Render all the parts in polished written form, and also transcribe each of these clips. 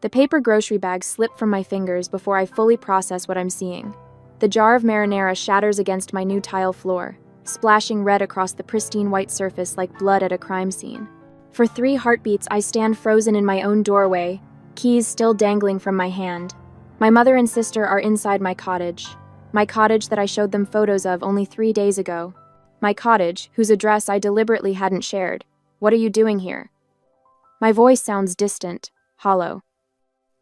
The paper grocery bags slip from my fingers before I fully process what I'm seeing. The jar of marinara shatters against my new tile floor, splashing red across the pristine white surface like blood at a crime scene. For 3 heartbeats, I stand frozen in my own doorway, keys still dangling from my hand. My mother and sister are inside my cottage that I showed them photos of only 3 days ago. My cottage, whose address I deliberately hadn't shared. What are you doing here? My voice sounds distant, hollow.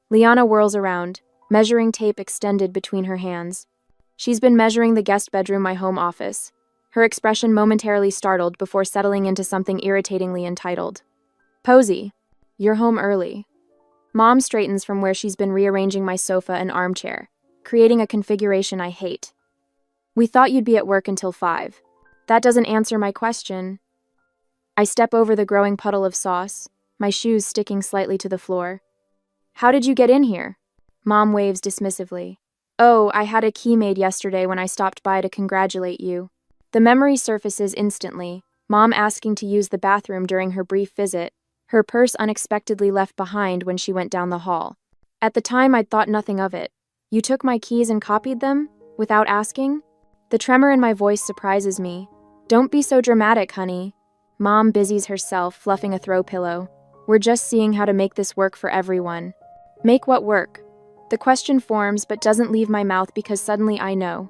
Liana whirls around, measuring tape extended between her hands. She's been measuring the guest bedroom, my home office, her expression momentarily startled before settling into something irritatingly entitled. Posey, you're home early. Mom straightens from where she's been rearranging my sofa and armchair, creating a configuration I hate. We thought you'd be at work until 5. That doesn't answer my question. I step over the growing puddle of sauce, my shoes sticking slightly to the floor. How did you get in here? Mom waves dismissively. Oh, I had a key made yesterday when I stopped by to congratulate you. The memory surfaces instantly, Mom asking to use the bathroom during her brief visit, her purse unexpectedly left behind when she went down the hall. At the time, I'd thought nothing of it. You took my keys and copied them? Without asking? The tremor in my voice surprises me. Don't be so dramatic, honey. Mom busies herself, fluffing a throw pillow. We're just seeing how to make this work for everyone. Make what work? The question forms but doesn't leave my mouth because suddenly I know.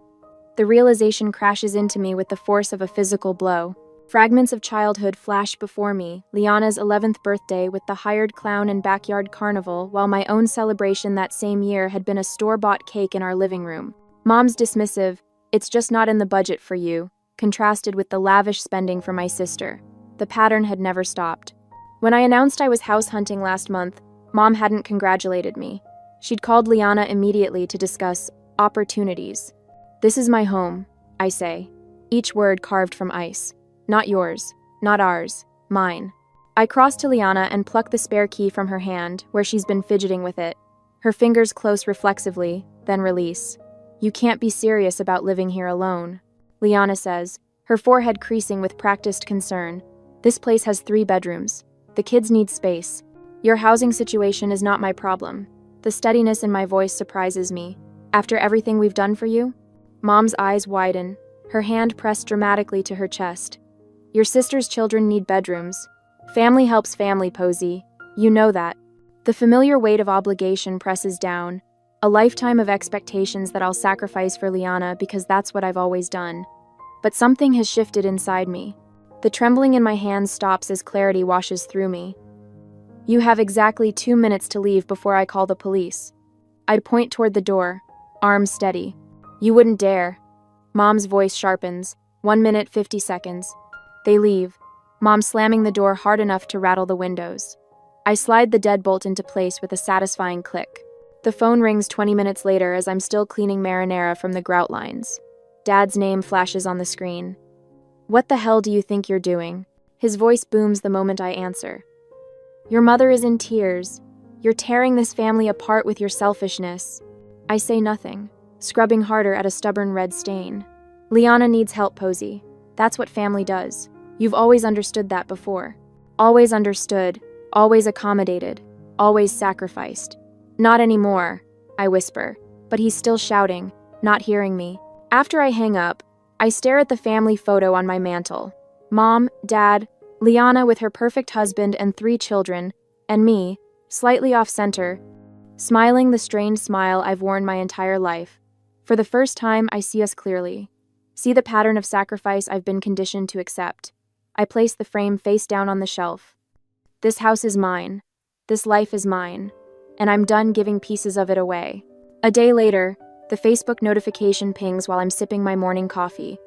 The realization crashes into me with the force of a physical blow. Fragments of childhood flash before me, Liana's 11th birthday with the hired clown and backyard carnival, while my own celebration that same year had been a store-bought cake in our living room. Mom's dismissive, it's just not in the budget for you, contrasted with the lavish spending for my sister. The pattern had never stopped. When I announced I was house hunting last month, Mom hadn't congratulated me. She'd called Liana immediately to discuss opportunities. This is my home, I say, each word carved from ice. Not yours, not ours, mine. I cross to Liana and pluck the spare key from her hand, where she's been fidgeting with it. Her fingers close reflexively, then release. You can't be serious about living here alone, Liana says, her forehead creasing with practiced concern. This place has 3 bedrooms. The kids need space. Your housing situation is not my problem. The steadiness in my voice surprises me. After everything we've done for you? Mom's eyes widen, her hand pressed dramatically to her chest. Your sister's children need bedrooms. Family helps family, Posey. You know that. The familiar weight of obligation presses down, a lifetime of expectations that I'll sacrifice for Liana because that's what I've always done. But something has shifted inside me. The trembling in my hands stops as clarity washes through me. You have exactly 2 minutes to leave before I call the police. I'd point toward the door, arms steady. You wouldn't dare. Mom's voice sharpens. 1 minute, 50 seconds. They leave, Mom slamming the door hard enough to rattle the windows. I slide the deadbolt into place with a satisfying click. The phone rings 20 minutes later as I'm still cleaning marinara from the grout lines. Dad's name flashes on the screen. What the hell do you think you're doing? His voice booms the moment I answer. Your mother is in tears. You're tearing this family apart with your selfishness. I say nothing, scrubbing harder at a stubborn red stain. Liana needs help, Posey. That's what family does. You've always understood that before. Always understood, always accommodated, always sacrificed. Not anymore, I whisper, but he's still shouting, not hearing me. After I hang up, I stare at the family photo on my mantle. Mom, Dad, Liana with her perfect husband and 3 children, and me, slightly off-center, smiling the strained smile I've worn my entire life. For the first time, I see us clearly. See the pattern of sacrifice I've been conditioned to accept. I place the frame face down on the shelf. This house is mine. This life is mine. And I'm done giving pieces of it away. A day later, the Facebook notification pings while I'm sipping my morning coffee.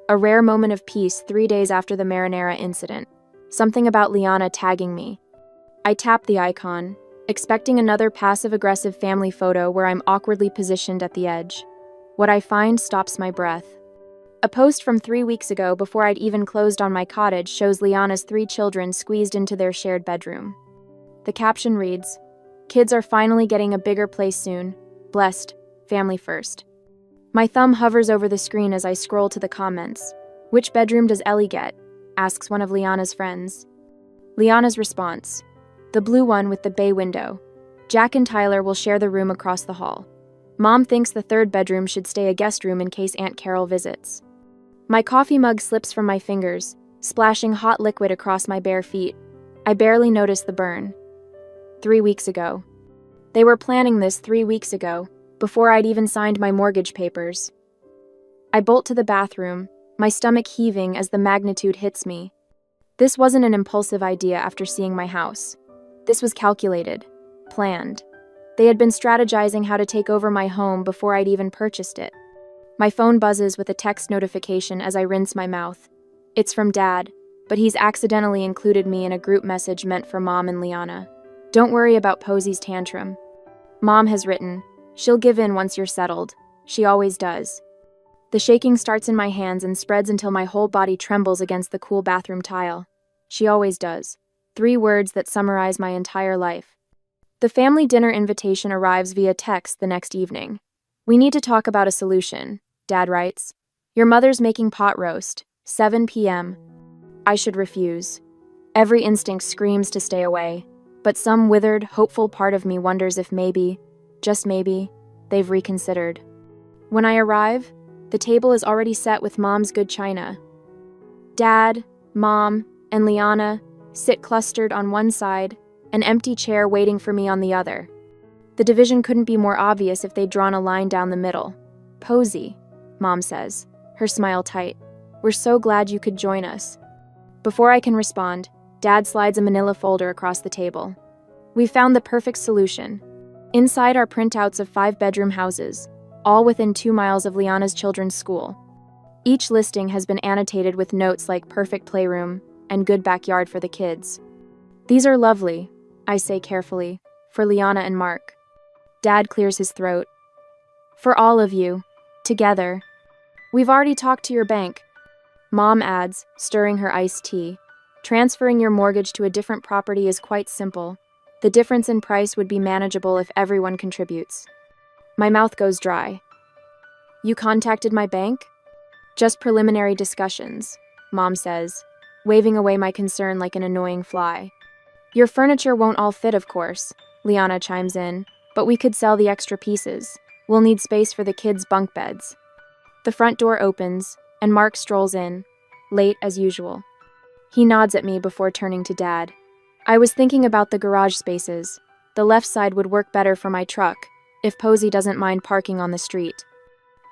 A rare moment of peace 3 days after the marinara incident. Something about Liana tagging me. I tap the icon, expecting another passive-aggressive family photo where I'm awkwardly positioned at the edge. What I find stops my breath. A post from 3 weeks ago before I'd even closed on my cottage shows Liana's 3 children squeezed into their shared bedroom. The caption reads, "Kids are finally getting a bigger place soon. Blessed. Family first." My thumb hovers over the screen as I scroll to the comments. Which bedroom does Ellie get? Asks one of Liana's friends. Liana's response. The blue one with the bay window. Jack and Tyler will share the room across the hall. Mom thinks the third bedroom should stay a guest room in case Aunt Carol visits. My coffee mug slips from my fingers, splashing hot liquid across my bare feet. I barely notice the burn. 3 weeks ago. They were planning this 3 weeks ago, before I'd even signed my mortgage papers. I bolt to the bathroom, my stomach heaving as the magnitude hits me. This wasn't an impulsive idea after seeing my house. This was calculated, planned. They had been strategizing how to take over my home before I'd even purchased it. My phone buzzes with a text notification as I rinse my mouth. It's from Dad, but he's accidentally included me in a group message meant for Mom and Liana. Don't worry about Posey's tantrum. Mom has written, she'll give in once you're settled. She always does. The shaking starts in my hands and spreads until my whole body trembles against the cool bathroom tile. She always does. 3 words that summarize my entire life. The family dinner invitation arrives via text the next evening. We need to talk about a solution, Dad writes. Your mother's making pot roast, 7 p.m. I should refuse. Every instinct screams to stay away, but some withered, hopeful part of me wonders if maybe, just maybe, they've reconsidered. When I arrive, the table is already set with Mom's good china. Dad, Mom, and Liana sit clustered on one side, an empty chair waiting for me on the other. The division couldn't be more obvious if they'd drawn a line down the middle. Posey, Mom says, her smile tight. We're so glad you could join us. Before I can respond, Dad slides a manila folder across the table. We found the perfect solution. Inside are printouts of 5-bedroom houses, all within 2 miles of Liana's children's school. Each listing has been annotated with notes like perfect playroom and good backyard for the kids. These are lovely, I say carefully, for Liana and Mark. Dad clears his throat. For all of you, together. We've already talked to your bank. Mom adds, stirring her iced tea. Transferring your mortgage to a different property is quite simple. The difference in price would be manageable if everyone contributes. My mouth goes dry. You contacted my bank? Just preliminary discussions, Mom says, waving away my concern like an annoying fly. Your furniture won't all fit, of course, Liana chimes in, but we could sell the extra pieces. We'll need space for the kids' bunk beds. The front door opens, and Mark strolls in, late as usual. He nods at me before turning to Dad. I was thinking about the garage spaces. The left side would work better for my truck, if Posey doesn't mind parking on the street.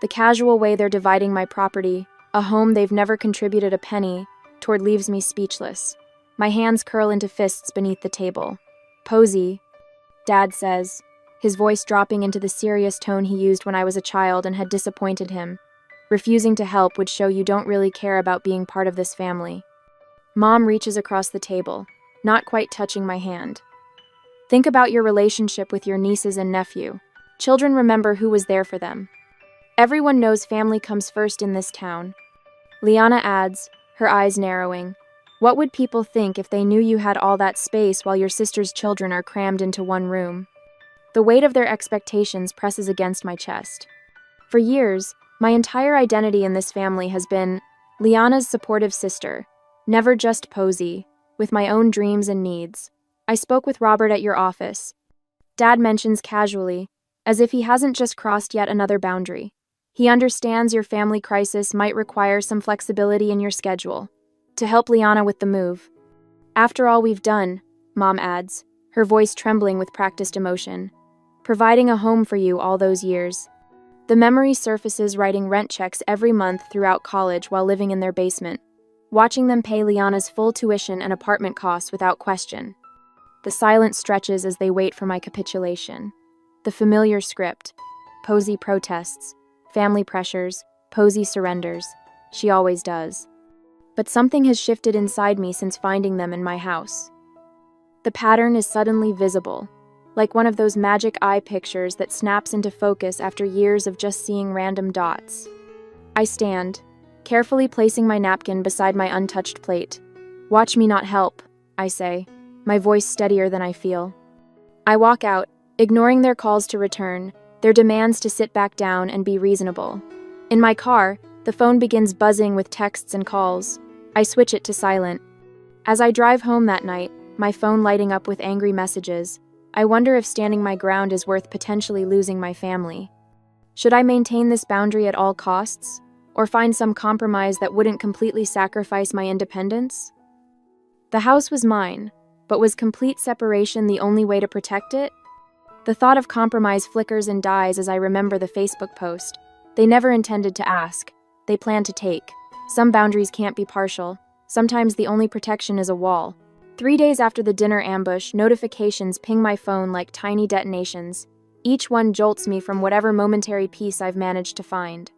The casual way they're dividing my property, a home they've never contributed a penny toward, leaves me speechless. My hands curl into fists beneath the table. Posey, Dad says, his voice dropping into the serious tone he used when I was a child and had disappointed him. Refusing to help would show you don't really care about being part of this family. Mom reaches across the table, not quite touching my hand. Think about your relationship with your nieces and nephew. Children remember who was there for them. Everyone knows family comes first in this town. Liana adds, her eyes narrowing. What would people think if they knew you had all that space while your sister's children are crammed into one room? The weight of their expectations presses against my chest. For years, my entire identity in this family has been Liana's supportive sister, never just Posey, with my own dreams and needs. I spoke with Robert at your office. Dad mentions casually, as if he hasn't just crossed yet another boundary. He understands your family crisis might require some flexibility in your schedule, to help Liana with the move. After all we've done, Mom adds, her voice trembling with practiced emotion, providing a home for you all those years. The memory surfaces writing rent checks every month throughout college while living in their basement, watching them pay Liana's full tuition and apartment costs without question. The silence stretches as they wait for my capitulation. The familiar script. Posey protests, family pressures, Posey surrenders. She always does. But something has shifted inside me since finding them in my house. The pattern is suddenly visible, like one of those magic eye pictures that snaps into focus after years of just seeing random dots. I stand, carefully placing my napkin beside my untouched plate. Watch me not help, I say, my voice steadier than I feel. I walk out, ignoring their calls to return, their demands to sit back down and be reasonable. In my car, the phone begins buzzing with texts and calls. I switch it to silent. As I drive home that night, my phone lighting up with angry messages, I wonder if standing my ground is worth potentially losing my family. Should I maintain this boundary at all costs, or find some compromise that wouldn't completely sacrifice my independence? The house was mine, but was complete separation the only way to protect it? The thought of compromise flickers and dies as I remember the Facebook post. They never intended to ask. They planned to take. Some boundaries can't be partial. Sometimes the only protection is a wall. 3 days after the dinner ambush, notifications ping my phone like tiny detonations. Each one jolts me from whatever momentary peace I've managed to find.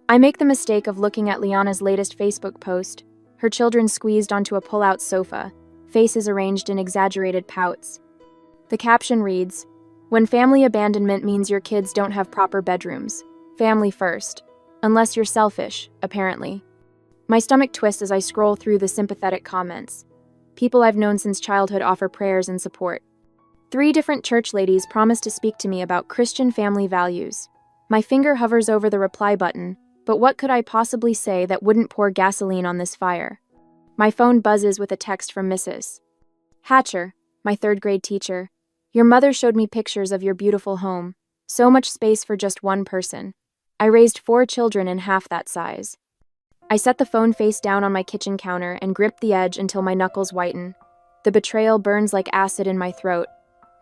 I make the mistake of looking at Liana's latest Facebook post, her children squeezed onto a pull-out sofa, faces arranged in exaggerated pouts. The caption reads, "When family abandonment means your kids don't have proper bedrooms. Family first. Unless you're selfish, apparently." My stomach twists as I scroll through the sympathetic comments. People I've known since childhood offer prayers and support. 3 different church ladies promise to speak to me about Christian family values. My finger hovers over the reply button, but what could I possibly say that wouldn't pour gasoline on this fire? My phone buzzes with a text from Mrs. Hatcher, my 3rd grade teacher. "Your mother showed me pictures of your beautiful home. So much space for just one person. I raised 4 children in half that size." I set the phone face down on my kitchen counter and grip the edge until my knuckles whiten. The betrayal burns like acid in my throat,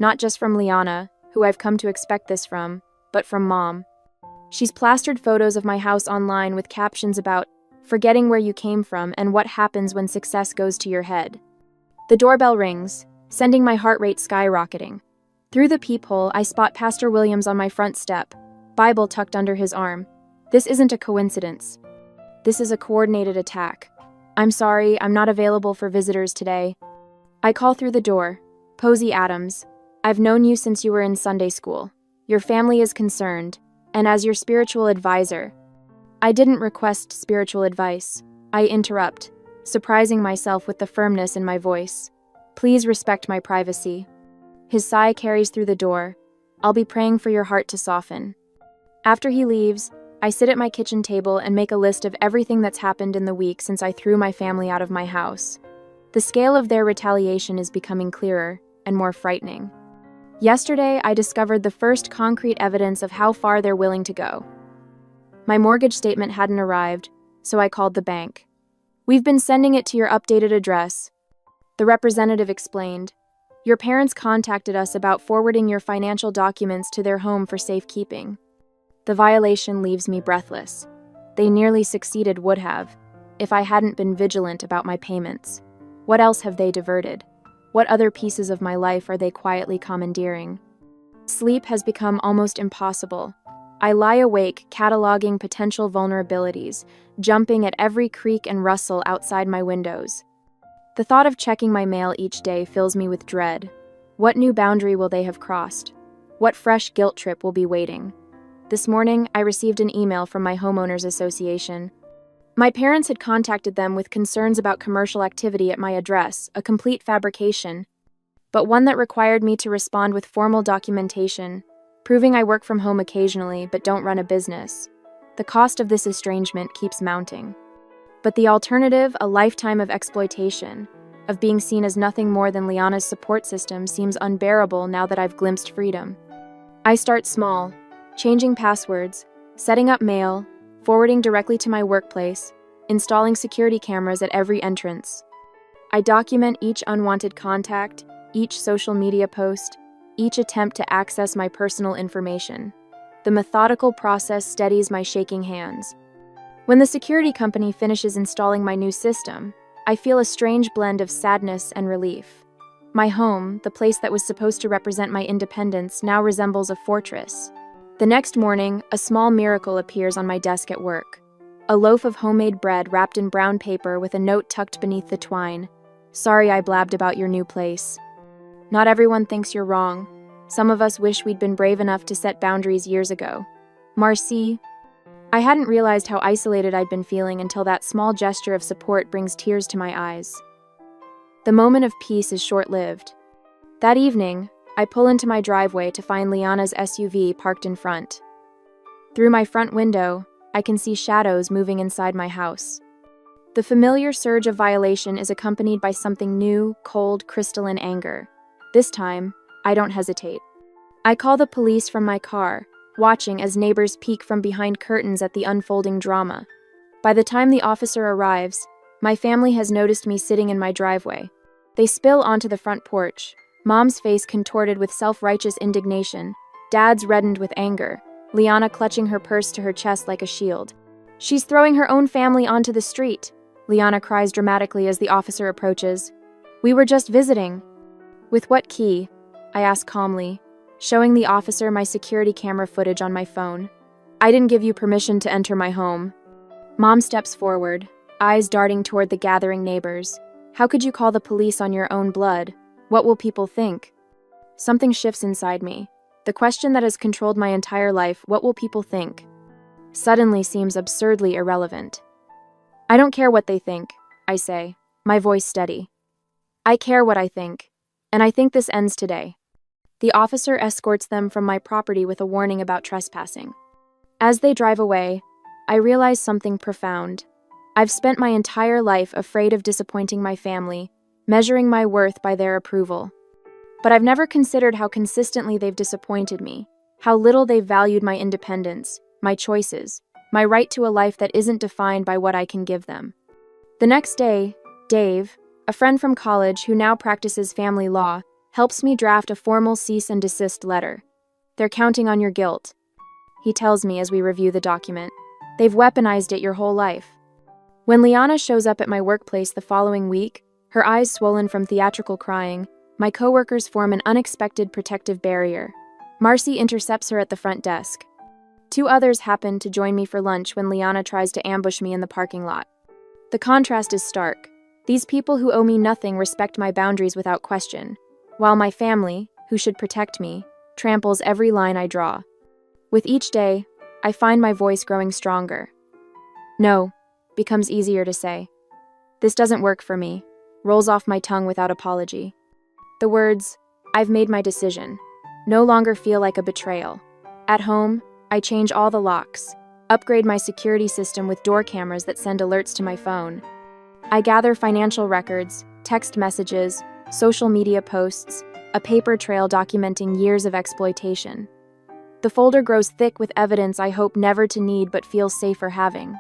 not just from Liana, who I've come to expect this from, but from Mom. She's plastered photos of my house online with captions about forgetting where you came from and what happens when success goes to your head. The doorbell rings, sending my heart rate skyrocketing. Through the peephole, I spot Pastor Williams on my front step, Bible tucked under his arm. This isn't a coincidence. This is a coordinated attack. "I'm sorry, I'm not available for visitors today." I call through the door. "Posey Adams, I've known you since you were in Sunday school. Your family is concerned, and as your spiritual advisor..." I didn't request spiritual advice. I interrupt, surprising myself with the firmness in my voice. "Please respect my privacy." His sigh carries through the door. "I'll be praying for your heart to soften." After he leaves, I sit at my kitchen table and make a list of everything that's happened in the week since I threw my family out of my house. The scale of their retaliation is becoming clearer and more frightening. Yesterday, I discovered the first concrete evidence of how far they're willing to go. My mortgage statement hadn't arrived, so I called the bank. "We've been sending it to your updated address," the representative explained. "Your parents contacted us about forwarding your financial documents to their home for safekeeping." The violation leaves me breathless. They nearly succeeded, would have, if I hadn't been vigilant about my payments. What else have they diverted? What other pieces of my life are they quietly commandeering? Sleep has become almost impossible. I lie awake, cataloging potential vulnerabilities, jumping at every creak and rustle outside my windows. The thought of checking my mail each day fills me with dread. What new boundary will they have crossed? What fresh guilt trip will be waiting? This morning, I received an email from my homeowners association. My parents had contacted them with concerns about commercial activity at my address, a complete fabrication, but one that required me to respond with formal documentation, proving I work from home occasionally but don't run a business. The cost of this estrangement keeps mounting. But the alternative, a lifetime of exploitation, of being seen as nothing more than Liana's support system, seems unbearable now that I've glimpsed freedom. I start small, changing passwords, setting up mail, forwarding directly to my workplace, installing security cameras at every entrance. I document each unwanted contact, each social media post, each attempt to access my personal information. The methodical process steadies my shaking hands. When the security company finishes installing my new system, I feel a strange blend of sadness and relief. My home, the place that was supposed to represent my independence, now resembles a fortress. The next morning, a small miracle appears on my desk at work. A loaf of homemade bread wrapped in brown paper with a note tucked beneath the twine. "Sorry I blabbed about your new place. Not everyone thinks you're wrong. Some of us wish we'd been brave enough to set boundaries years ago. Marcy." I hadn't realized how isolated I'd been feeling until that small gesture of support brings tears to my eyes. The moment of peace is short-lived. That evening, I pull into my driveway to find Liana's SUV parked in front. Through my front window, I can see shadows moving inside my house. The familiar surge of violation is accompanied by something new, cold, crystalline anger. This time, I don't hesitate. I call the police from my car, watching as neighbors peek from behind curtains at the unfolding drama. By the time the officer arrives, my family has noticed me sitting in my driveway. They spill onto the front porch, Mom's face contorted with self-righteous indignation, Dad's reddened with anger, Liana clutching her purse to her chest like a shield. "She's throwing her own family onto the street," Liana cries dramatically as the officer approaches. "We were just visiting." "With what key?" I ask calmly, showing the officer my security camera footage on my phone. "I didn't give you permission to enter my home." Mom steps forward, eyes darting toward the gathering neighbors. "How could you call the police on your own blood? What will people think?" Something shifts inside me. The question that has controlled my entire life, what will people think, suddenly seems absurdly irrelevant. "I don't care what they think," I say, my voice steady. "I care what I think, and I think this ends today." The officer escorts them from my property with a warning about trespassing. As they drive away, I realize something profound. I've spent my entire life afraid of disappointing my family, measuring my worth by their approval. But I've never considered how consistently they've disappointed me, how little they've valued my independence, my choices, my right to a life that isn't defined by what I can give them. The next day, Dave, a friend from college who now practices family law, helps me draft a formal cease and desist letter. "They're counting on your guilt," he tells me as we review the document. "They've weaponized it your whole life." When Liana shows up at my workplace the following week, her eyes swollen from theatrical crying, my coworkers form an unexpected protective barrier. Marcy intercepts her at the front desk. 2 others happen to join me for lunch when Liana tries to ambush me in the parking lot. The contrast is stark. These people who owe me nothing respect my boundaries without question, while my family, who should protect me, tramples every line I draw. With each day, I find my voice growing stronger. "No" becomes easier to say. "This doesn't work for me" rolls off my tongue without apology. The words, "I've made my decision," no longer feel like a betrayal. At home, I change all the locks, upgrade my security system with door cameras that send alerts to my phone. I gather financial records, text messages, social media posts, a paper trail documenting years of exploitation. The folder grows thick with evidence I hope never to need but feel safer having.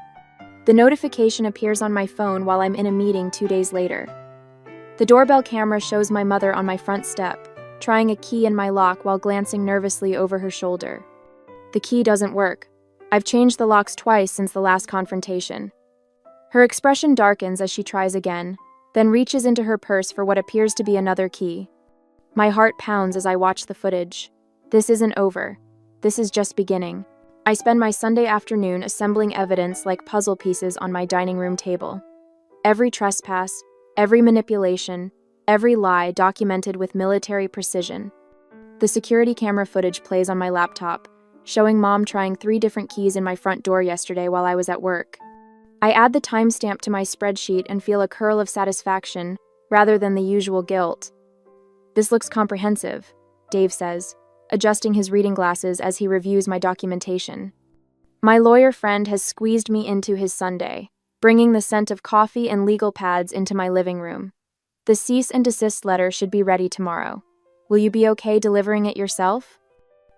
The notification appears on my phone while I'm in a meeting 2 days later. The doorbell camera shows my mother on my front step, trying a key in my lock while glancing nervously over her shoulder. The key doesn't work. I've changed the locks twice since the last confrontation. Her expression darkens as she tries again, then reaches into her purse for what appears to be another key. My heart pounds as I watch the footage. This isn't over. This is just beginning. I spend my Sunday afternoon assembling evidence like puzzle pieces on my dining room table. Every trespass, every manipulation, every lie documented with military precision. The security camera footage plays on my laptop, showing Mom trying 3 different keys in my front door yesterday while I was at work. I add the timestamp to my spreadsheet and feel a curl of satisfaction, rather than the usual guilt. "This looks comprehensive," Dave says, adjusting his reading glasses as he reviews my documentation. My lawyer friend has squeezed me into his Sunday, bringing the scent of coffee and legal pads into my living room. "The cease and desist letter should be ready tomorrow. Will you be okay delivering it yourself?"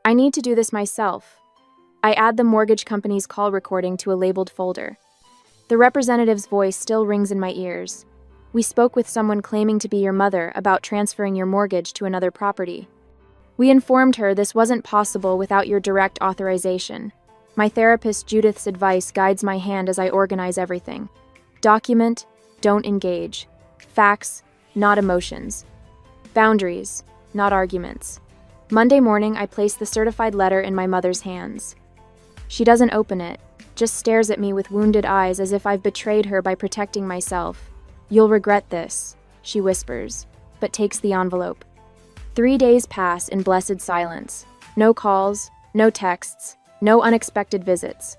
"I need to do this myself." I add the mortgage company's call recording to a labeled folder. The representative's voice still rings in my ears. "We spoke with someone claiming to be your mother about transferring your mortgage to another property. We informed her this wasn't possible without your direct authorization. My therapist Judith's advice guides my hand as I organize everything. Document, don't engage. Facts, not emotions. Boundaries, not arguments." Monday morning, I place the certified letter in my mother's hands. She doesn't open it, just stares at me with wounded eyes as if I've betrayed her by protecting myself. "You'll regret this," she whispers, but takes the envelope. 3 days pass in blessed silence. No calls, no texts, no unexpected visits.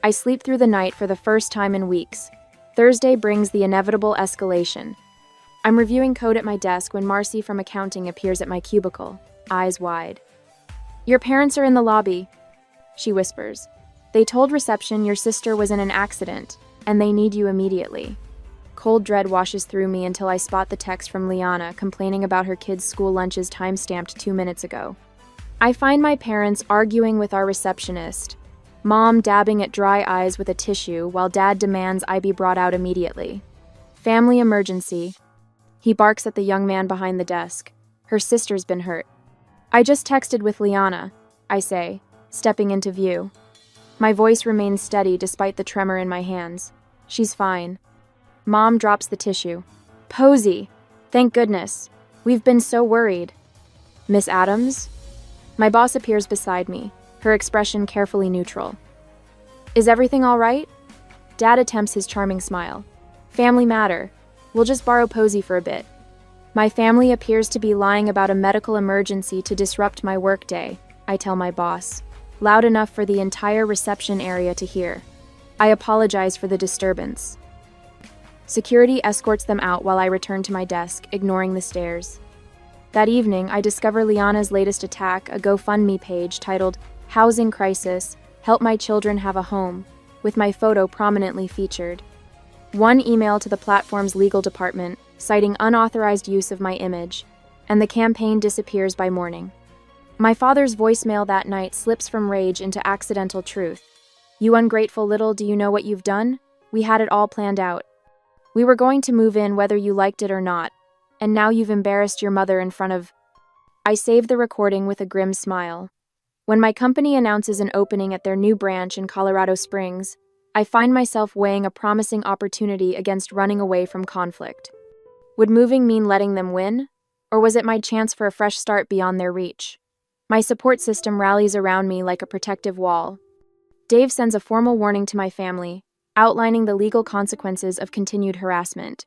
I sleep through the night for the first time in weeks. Thursday brings the inevitable escalation. I'm reviewing code at my desk when Marcy from accounting appears at my cubicle, eyes wide. "Your parents are in the lobby," she whispers. "They told reception your sister was in an accident, and they need you immediately." Cold dread washes through me until I spot the text from Liana complaining about her kids' school lunches time-stamped 2 minutes ago. I find my parents arguing with our receptionist, Mom dabbing at dry eyes with a tissue while Dad demands I be brought out immediately. Family emergency. He barks at the young man behind the desk. Her sister's been hurt. I just texted with Liana, I say, stepping into view. My voice remains steady despite the tremor in my hands. She's fine. Mom drops the tissue. Posey! Thank goodness. We've been so worried. Miss Adams? My boss appears beside me, her expression carefully neutral. Is everything all right? Dad attempts his charming smile. Family matter. We'll just borrow Posey for a bit. My family appears to be lying about a medical emergency to disrupt my workday, I tell my boss, loud enough for the entire reception area to hear. I apologize for the disturbance. Security escorts them out while I return to my desk, ignoring the stares. That evening, I discover Liana's latest attack, a GoFundMe page titled, Housing Crisis, Help My Children Have a Home, with my photo prominently featured. One email to the platform's legal department, citing unauthorized use of my image, and the campaign disappears by morning. My father's voicemail that night slips from rage into accidental truth. You ungrateful little, do you know what you've done? We had it all planned out. We were going to move in whether you liked it or not, and now you've embarrassed your mother in front of... I save the recording with a grim smile. When my company announces an opening at their new branch in Colorado Springs, I find myself weighing a promising opportunity against running away from conflict. Would moving mean letting them win? Or was it my chance for a fresh start beyond their reach? My support system rallies around me like a protective wall. Dave sends a formal warning to my family, outlining the legal consequences of continued harassment.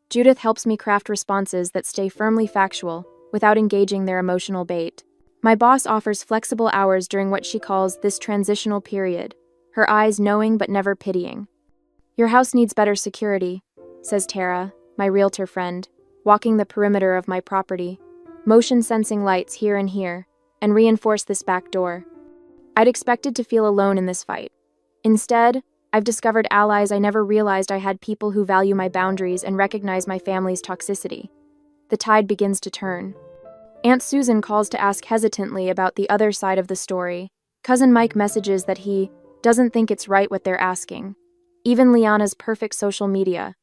Judith helps me craft responses that stay firmly factual without engaging their emotional bait. My boss offers flexible hours during what she calls this transitional period, her eyes knowing but never pitying. Your house needs better security, says Tara, my realtor friend, walking the perimeter of my property. Motion-sensing lights here and here, and reinforce this back door. I'd expected to feel alone in this fight. Instead, I've discovered allies I never realized I had, people who value my boundaries and recognize my family's toxicity. The tide begins to turn. Aunt Susan calls to ask hesitantly about the other side of the story. Cousin Mike messages that he doesn't think it's right what they're asking. Even Liana's perfect social media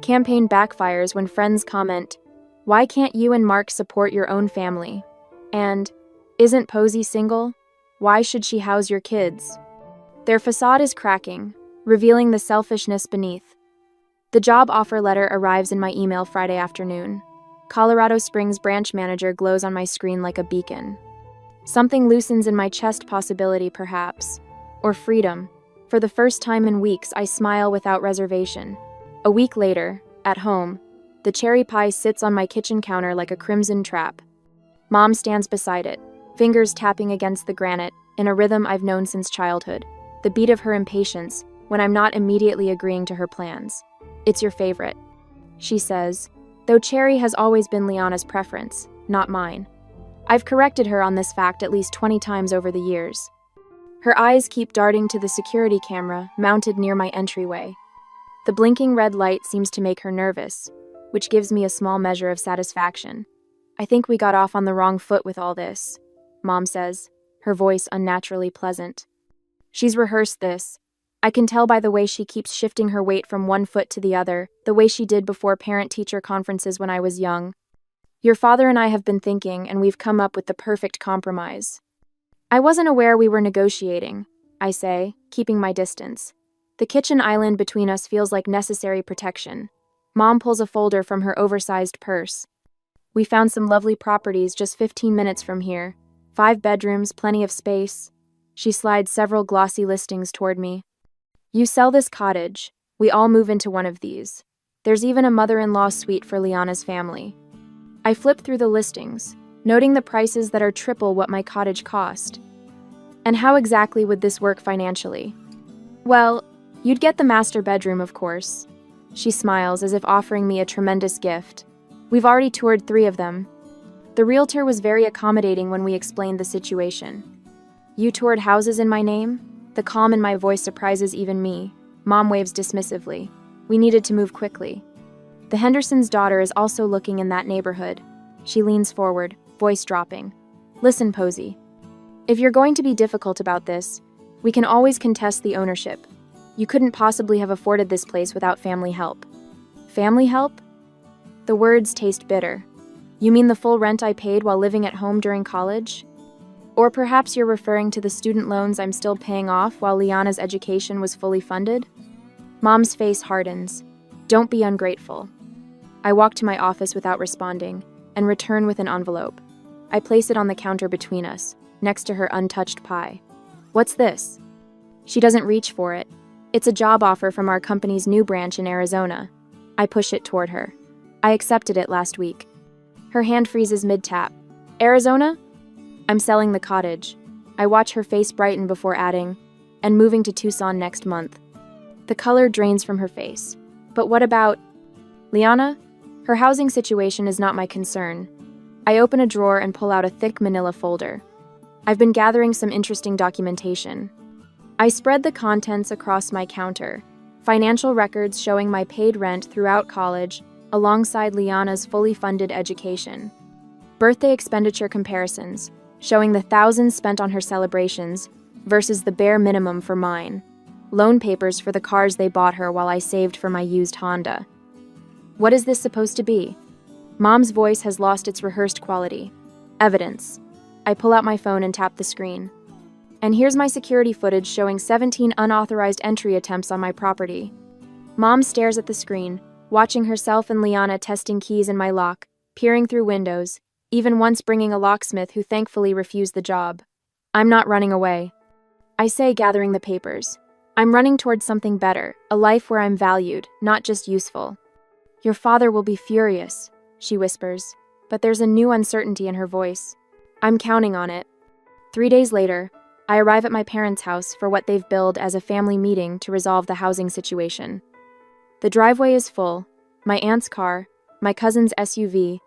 campaign backfires when friends comment, "Why can't you and Mark support your own family?" And, "Isn't Posey single? Why should she house your kids?" Their facade is cracking, revealing the selfishness beneath. The job offer letter arrives in my email Friday afternoon. Colorado Springs branch manager glows on my screen like a beacon. Something loosens in my chest, possibility perhaps. Or freedom. For the first time in weeks, I smile without reservation. A week later, at home, the cherry pie sits on my kitchen counter like a crimson trap. Mom stands beside it, fingers tapping against the granite, in a rhythm I've known since childhood. The beat of her impatience, when I'm not immediately agreeing to her plans. It's your favorite, she says, though cherry has always been Liana's preference, not mine. I've corrected her on this fact at least 20 times over the years. Her eyes keep darting to the security camera mounted near my entryway. The blinking red light seems to make her nervous, which gives me a small measure of satisfaction. I think we got off on the wrong foot with all this, Mom says, her voice unnaturally pleasant. She's rehearsed this. I can tell by the way she keeps shifting her weight from one foot to the other, the way she did before parent-teacher conferences when I was young. Your father and I have been thinking, and we've come up with the perfect compromise. I wasn't aware we were negotiating, I say, keeping my distance. The kitchen island between us feels like necessary protection. Mom pulls a folder from her oversized purse. We found some lovely properties just 15 minutes from here. 5 bedrooms, plenty of space. She slides several glossy listings toward me. You sell this cottage. We all move into one of these. There's even a mother-in-law suite for Liana's family. I flip through the listings, noting the prices that are triple what my cottage cost. And how exactly would this work financially? Well, you'd get the master bedroom, of course. She smiles as if offering me a tremendous gift. We've already toured 3 of them. The realtor was very accommodating when we explained the situation. You toured houses in my name? The calm in my voice surprises even me. Mom waves dismissively. We needed to move quickly. The Hendersons' daughter is also looking in that neighborhood. She leans forward, voice dropping. Listen, Posey. If you're going to be difficult about this, we can always contest the ownership. You couldn't possibly have afforded this place without family help. Family help? The words taste bitter. You mean the full rent I paid while living at home during college? Or perhaps you're referring to the student loans I'm still paying off while Liana's education was fully funded? Mom's face hardens. Don't be ungrateful. I walk to my office without responding and return with an envelope. I place it on the counter between us, next to her untouched pie. What's this? She doesn't reach for it. It's a job offer from our company's new branch in Arizona. I push it toward her. I accepted it last week. Her hand freezes mid-tap. Arizona? I'm selling the cottage. I watch her face brighten before adding, and moving to Tucson next month. The color drains from her face. But what about Liana? Her housing situation is not my concern. I open a drawer and pull out a thick manila folder. I've been gathering some interesting documentation. I spread the contents across my counter, financial records showing my paid rent throughout college, alongside Liana's fully funded education. Birthday expenditure comparisons, showing the thousands spent on her celebrations versus the bare minimum for mine. Loan papers for the cars they bought her while I saved for my used Honda. What is this supposed to be? Mom's voice has lost its rehearsed quality. Evidence. I pull out my phone and tap the screen. And here's my security footage showing 17 unauthorized entry attempts on my property. Mom stares at the screen, watching herself and Liana testing keys in my lock, peering through windows, even once bringing a locksmith who thankfully refused the job. I'm not running away. I say, gathering the papers. I'm running towards something better, a life where I'm valued, not just useful. Your father will be furious, she whispers, but there's a new uncertainty in her voice. I'm counting on it. 3 days later, I arrive at my parents' house for what they've billed as a family meeting to resolve the housing situation. The driveway is full, my aunt's car, my cousin's SUV,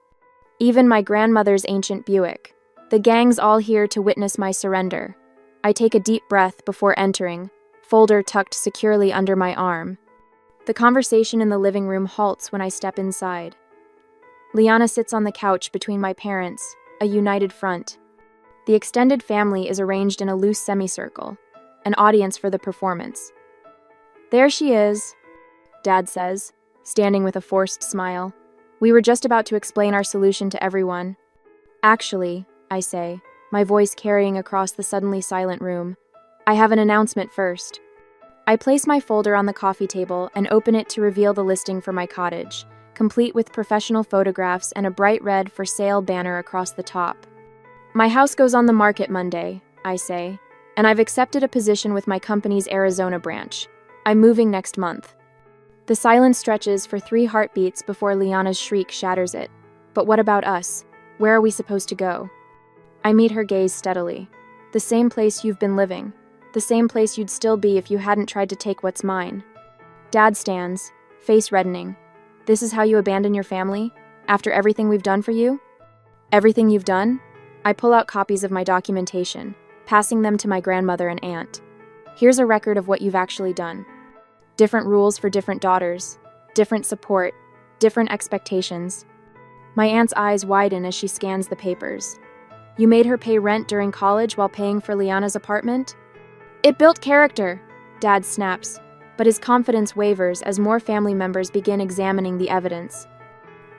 even my grandmother's ancient Buick. The gang's all here to witness my surrender. I take a deep breath before entering, folder tucked securely under my arm. The conversation in the living room halts when I step inside. Liana sits on the couch between my parents, a united front. The extended family is arranged in a loose semicircle, an audience for the performance. There she is, Dad says, standing with a forced smile. We were just about to explain our solution to everyone. Actually, I say, my voice carrying across the suddenly silent room, I have an announcement first. I place my folder on the coffee table and open it to reveal the listing for my cottage, complete with professional photographs and a bright red for sale banner across the top. My house goes on the market Monday, I say, and I've accepted a position with my company's Arizona branch. I'm moving next month. The silence stretches for 3 heartbeats before Liana's shriek shatters it. But what about us? Where are we supposed to go? I meet her gaze steadily. The same place you've been living. The same place you'd still be if you hadn't tried to take what's mine. Dad stands, face reddening. This is how you abandon your family? After everything we've done for you? Everything you've done? I pull out copies of my documentation, passing them to my grandmother and aunt. Here's a record of what you've actually done. Different rules for different daughters, different support, different expectations. My aunt's eyes widen as she scans the papers. You made her pay rent during college while paying for Liana's apartment? It built character, Dad snaps, but his confidence wavers as more family members begin examining the evidence.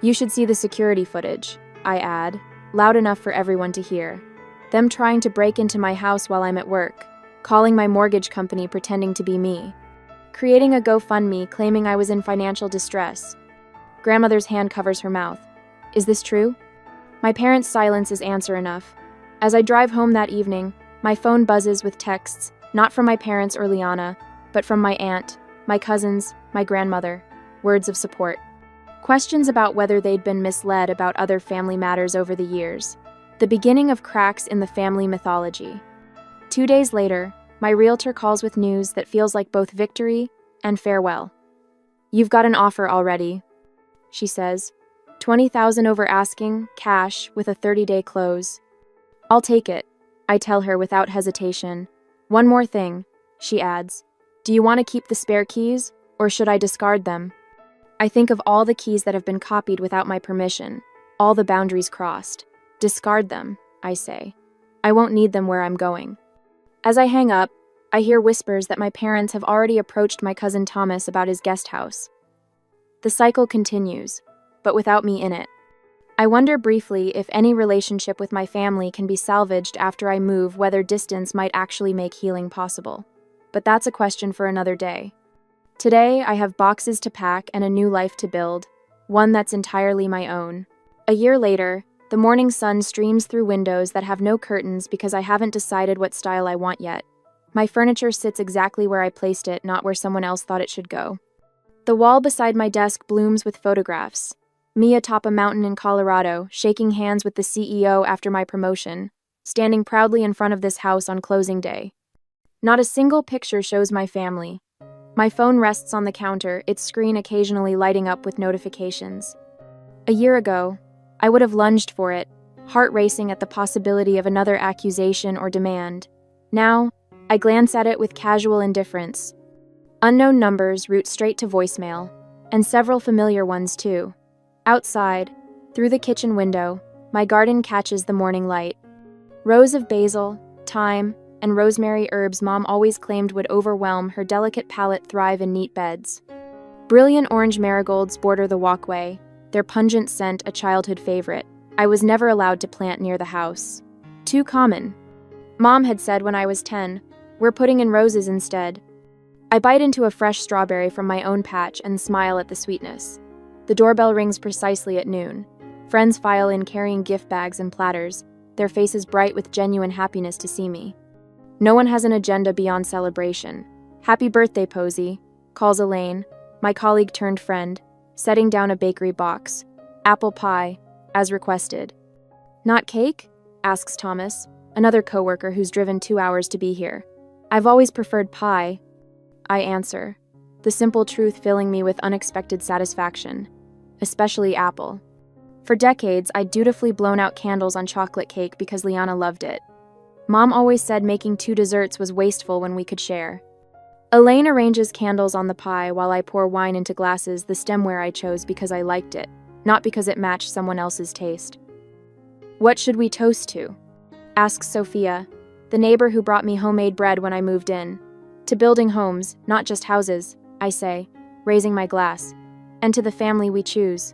You should see the security footage, I add, loud enough for everyone to hear. Them trying to break into my house while I'm at work, calling my mortgage company pretending to be me, creating a GoFundMe claiming I was in financial distress. Grandmother's hand covers her mouth. Is this true? My parents' silence is answer enough. As I drive home that evening, my phone buzzes with texts, not from my parents or Liana, but from my aunt, my cousins, my grandmother, words of support. Questions about whether they'd been misled about other family matters over the years. The beginning of cracks in the family mythology. 2 days later, my realtor calls with news that feels like both victory and farewell. You've got an offer already, she says. $20,000 over asking, cash, with a 30-day close. I'll take it, I tell her without hesitation. One more thing, she adds. Do you want to keep the spare keys, or should I discard them? I think of all the keys that have been copied without my permission, all the boundaries crossed. Discard them, I say. I won't need them where I'm going. As I hang up, I hear whispers that my parents have already approached my cousin Thomas about his guest house. The cycle continues, but without me in it. I wonder briefly if any relationship with my family can be salvaged after I move, whether distance might actually make healing possible. But that's a question for another day. Today, I have boxes to pack and a new life to build, one that's entirely my own. A year later, the morning sun streams through windows that have no curtains because I haven't decided what style I want yet. My furniture sits exactly where I placed it, not where someone else thought it should go. The wall beside my desk blooms with photographs. Me atop a mountain in Colorado, shaking hands with the CEO after my promotion, standing proudly in front of this house on closing day. Not a single picture shows my family. My phone rests on the counter, its screen occasionally lighting up with notifications. A year ago, I would have lunged for it, heart racing at the possibility of another accusation or demand. Now, I glance at it with casual indifference. Unknown numbers route straight to voicemail, and several familiar ones too. Outside, through the kitchen window, my garden catches the morning light. Rows of basil, thyme, and rosemary herbs Mom always claimed would overwhelm her delicate palate thrive in neat beds. Brilliant orange marigolds border the walkway, their pungent scent a childhood favorite. I was never allowed to plant near the house. Too common. Mom had said when I was 10, "We're putting in roses instead." I bite into a fresh strawberry from my own patch and smile at the sweetness. The doorbell rings precisely at noon. Friends file in carrying gift bags and platters, their faces bright with genuine happiness to see me. No one has an agenda beyond celebration. "Happy birthday, Posey," calls Elaine, my colleague turned friend, setting down a bakery box. "Apple pie, as requested." "Not cake?" asks Thomas, another coworker who's driven 2 hours to be here. "I've always preferred pie," I answer, the simple truth filling me with unexpected satisfaction. Especially apple. For decades, I'd dutifully blown out candles on chocolate cake because Liana loved it. Mom always said making 2 desserts was wasteful when we could share. Elaine arranges candles on the pie while I pour wine into glasses, the stemware I chose because I liked it, not because it matched someone else's taste. "What should we toast to?" asks Sophia, the neighbor who brought me homemade bread when I moved in. "To building homes, not just houses," I say, raising my glass. "And to the family we choose."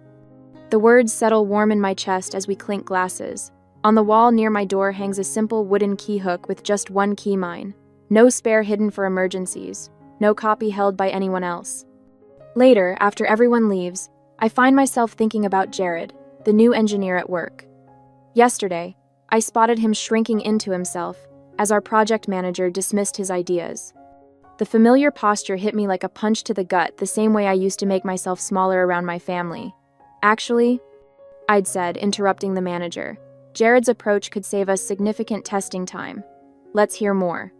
The words settle warm in my chest as we clink glasses. On the wall near my door hangs a simple wooden key hook with just one key mine. No spare hidden for emergencies. No copy held by anyone else. Later, after everyone leaves, I find myself thinking about Jared, the new engineer at work. Yesterday, I spotted him shrinking into himself as our project manager dismissed his ideas. The familiar posture hit me like a punch to the gut, the same way I used to make myself smaller around my family. "Actually," I'd said, interrupting the manager, "Jared's approach could save us significant testing time. Let's hear more."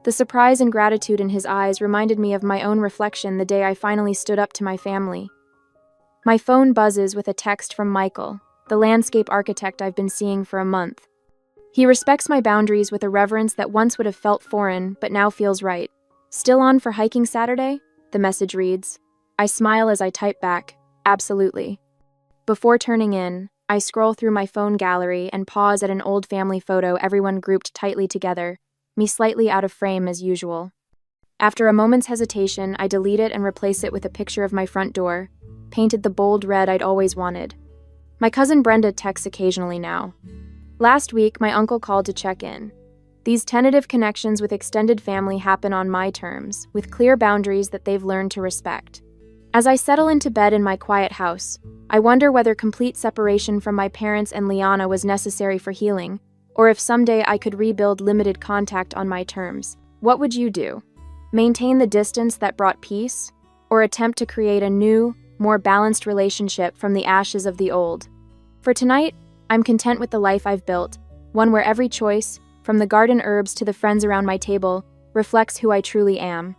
The surprise and gratitude in his eyes reminded me of my own reflection the day I finally stood up to my family. My phone buzzes with a text from Michael, the landscape architect I've been seeing for a month. He respects my boundaries with a reverence that once would have felt foreign, but now feels right. "Still on for hiking Saturday?" the message reads. I smile as I type back, "Absolutely." Before turning in, I scroll through my phone gallery and pause at an old family photo, everyone grouped tightly together, me slightly out of frame as usual. After a moment's hesitation, I delete it and replace it with a picture of my front door, painted the bold red I'd always wanted. My cousin Brenda texts occasionally now. Last week, my uncle called to check in. These tentative connections with extended family happen on my terms, with clear boundaries that they've learned to respect. As I settle into bed in my quiet house, I wonder whether complete separation from my parents and Liana was necessary for healing, or if someday I could rebuild limited contact on my terms. What would you do? Maintain the distance that brought peace, or attempt to create a new, more balanced relationship from the ashes of the old? For tonight, I'm content with the life I've built, one where every choice, from the garden herbs to the friends around my table, reflects who I truly am.